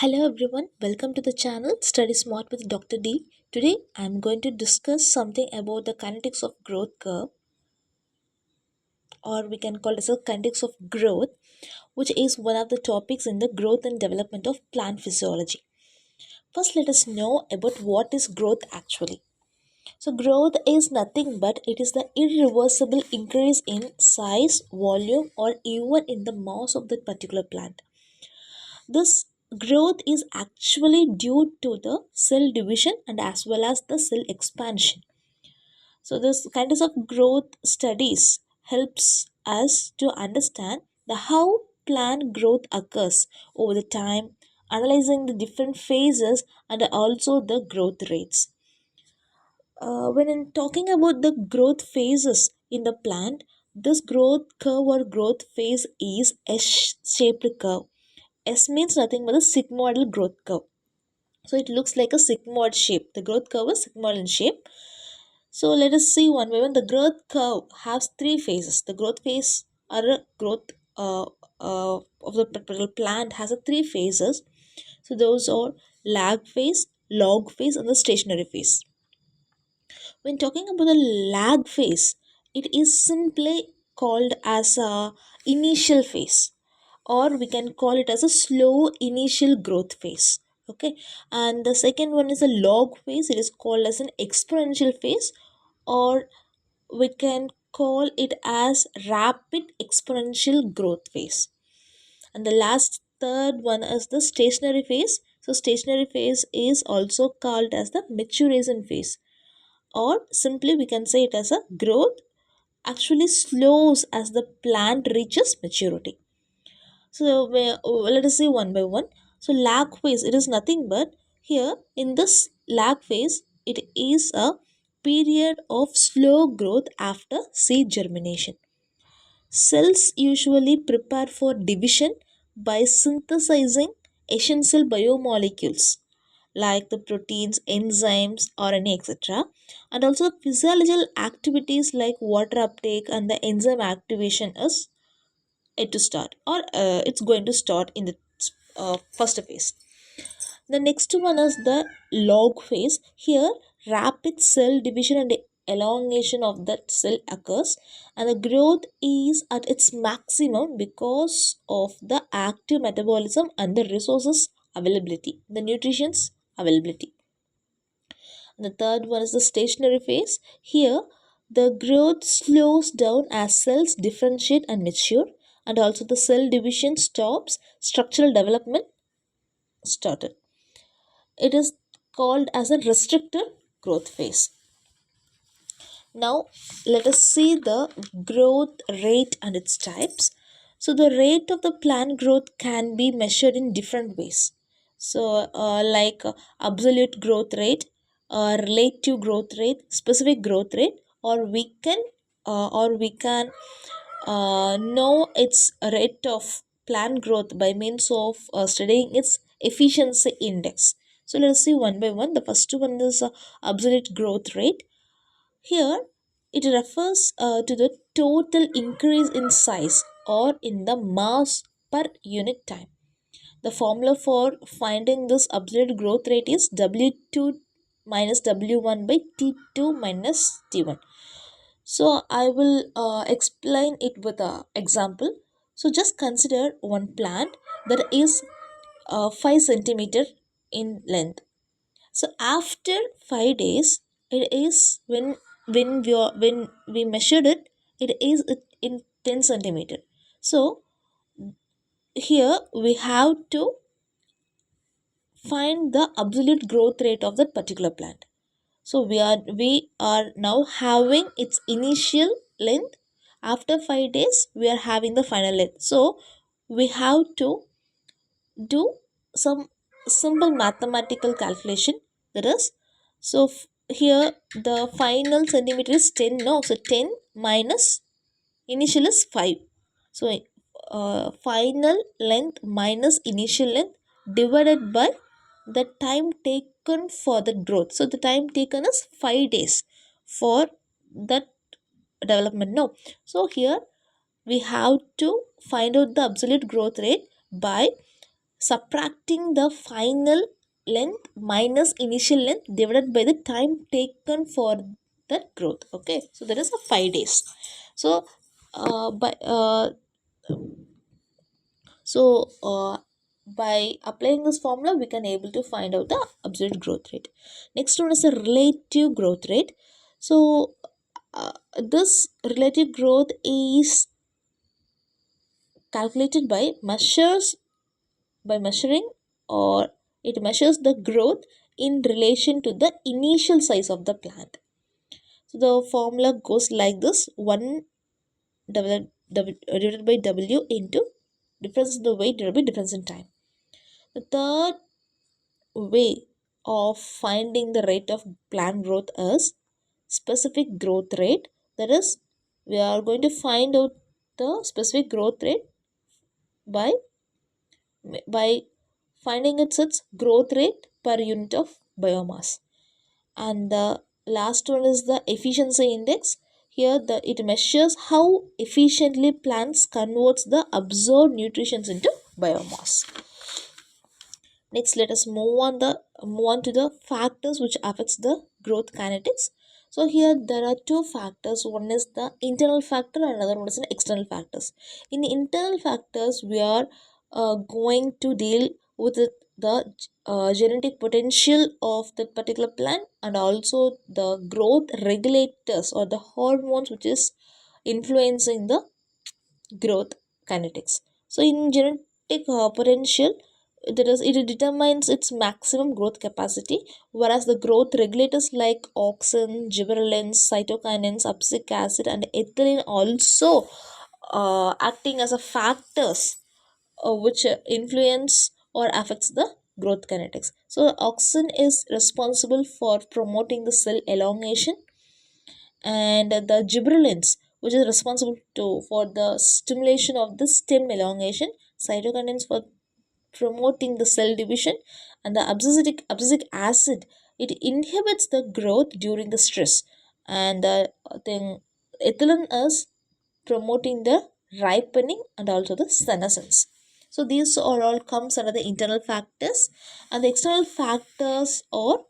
Hello everyone, welcome to the channel Study Smart with Dr.D. Today I am going to discuss something about the kinetics of growth curve, or we can call it as a kinetics of growth, which is one of the topics in the growth and development of plant physiology. First, let us know about what is growth actually. So growth is nothing but it is the irreversible increase in size, volume, or even in the mass of that particular plant. This growth is actually due to the cell division and as well as the cell expansion. So this kinds of growth studies helps us to understand the how plant growth occurs over the time, analyzing the different phases and also the growth rates. When in talking about the growth phases in the plant, this growth curve or growth phase is S-shaped curve. S means nothing but a sigmoidal growth curve. So it looks like a sigmoid shape. The growth curve is sigmoid in shape. So let us see one by one. The growth curve has three phases. The growth phase or a growth of the particular plant has a three phases. So those are lag phase, log phase, and the stationary phase. When talking about the lag phase, it is simply called as a initial phase, or we can call it as a slow initial growth phase. Okay, and the second one is a log phase. It is called as an exponential phase, or we can call it as rapid exponential growth phase. And the last third one is the stationary phase. So stationary phase is also called as the maturation phase, or simply we can say it as a growth actually slows as the plant reaches maturity. So let us see one by one. So lag phase, it is nothing but here in this lag phase, it is a period of slow growth after seed germination. Cells usually prepare for division by synthesizing essential biomolecules like the proteins, enzymes, RNA, etc. And also physiological activities like water uptake and the enzyme activation is it to start, or it's going to start in the first phase. The next one is the log phase. Here rapid cell division and elongation of that cell occurs, and the growth is at its maximum because of the active metabolism and the resources availability, the nutrition's availability. And the third one is the stationary phase. Here the growth slows down as cells differentiate and mature, and also the cell division stops, structural development started. It is called as a restricted growth phase. Now let us see the growth rate and its types. So the rate of the plant growth can be measured in different ways. So like absolute growth rate, relative growth rate, specific growth rate, or we can know its rate of plant growth by means of studying its efficiency index. So let's see one by one. The first one is absolute growth rate. Here it refers to the total increase in size or in the mass per unit time. The formula for finding this absolute growth rate is W2 minus W1 by T2 minus T1. So I will explain it with an example. So just consider one plant that is 5 centimeter in length. So after 5 days, it is when we measured it, it is in 10 centimeter. So here we have to find the absolute growth rate of that particular plant. So we are now having its initial length. After 5 days, we are having the final length. So we have to do some simple mathematical calculation. That is, so here the final centimeter is 10. No, so 10 minus initial is 5. So final length minus initial length divided by the time taken for the growth. So the time taken is 5 days for that development. No, so here we have to find out the absolute growth rate by subtracting the final length minus initial length divided by the time taken for that growth. Okay, so that is a 5 days. So by so by applying this formula, we can able to find out the absolute growth rate. Next one is the relative growth rate. So this relative growth is calculated by measuring, or it measures the growth in relation to the initial size of the plant. So the formula goes like this: 1 divided by W into difference in the weight divided by difference in time. The third way of finding the rate of plant growth is specific growth rate. That is, we are going to find out the specific growth rate by by finding its growth rate per unit of biomass. And the last one is the efficiency index. Here it measures how efficiently plants converts the absorbed nutrition into biomass. Next, let us move on to the factors which affects the growth kinetics. So here there are two factors. One is the internal factor and another one is the external factors. In the internal factors, we are going to deal with the genetic potential of the particular plant, and also the growth regulators or the hormones which is influencing the growth kinetics. So in genetic potential, that is, it determines its maximum growth capacity, whereas the growth regulators like auxin, gibberellins, cytokinins, abscisic acid, and ethylene also acting as a factors which influence or affects the growth kinetics. So auxin is responsible for promoting the cell elongation, and the gibberellins, which is responsible for the stimulation of the stem elongation, cytokinins for promoting the cell division, and the abscisic acid, it inhibits the growth during the stress, and the thing ethylene is promoting the ripening and also the senescence. So these are all comes under the internal factors, and the external factors are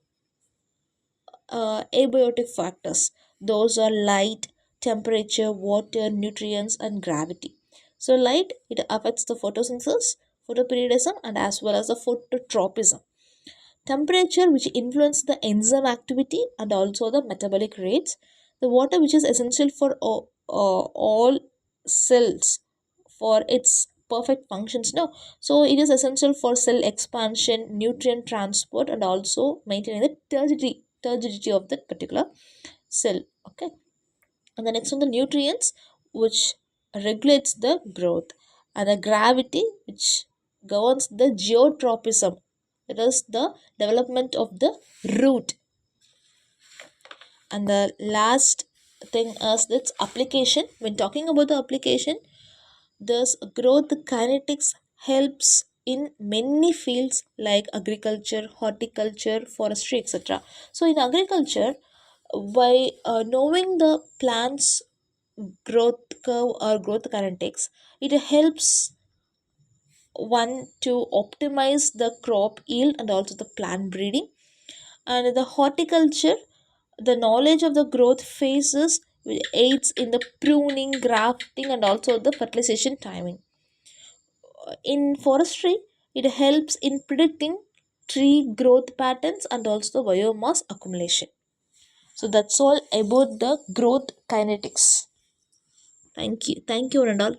abiotic factors. Those are light, temperature, water, nutrients, and gravity. So light, it affects the photosynthesis, photoperiodism, and as well as the phototropism. Temperature, which influence the enzyme activity and also the metabolic rates. The water, which is essential for all cells for its perfect functions. No, so it is essential for cell expansion, nutrient transport, and also maintaining the turgidity of that particular cell. Okay, and the next one, the nutrients, which regulates the growth, and the gravity, which governs the geotropism, it is the development of the root. And the last thing is its application. When talking about the application, this growth kinetics helps in many fields like agriculture, horticulture, forestry, etc. So in agriculture, by knowing the plant's growth curve or growth kinetics, it helps one to optimize the crop yield and also the plant breeding. And the horticulture, the knowledge of the growth phases aids in the pruning, grafting, and also the fertilization timing. In forestry, it helps in predicting tree growth patterns and also the biomass accumulation. So that's all about the growth kinetics. Thank you, Randall.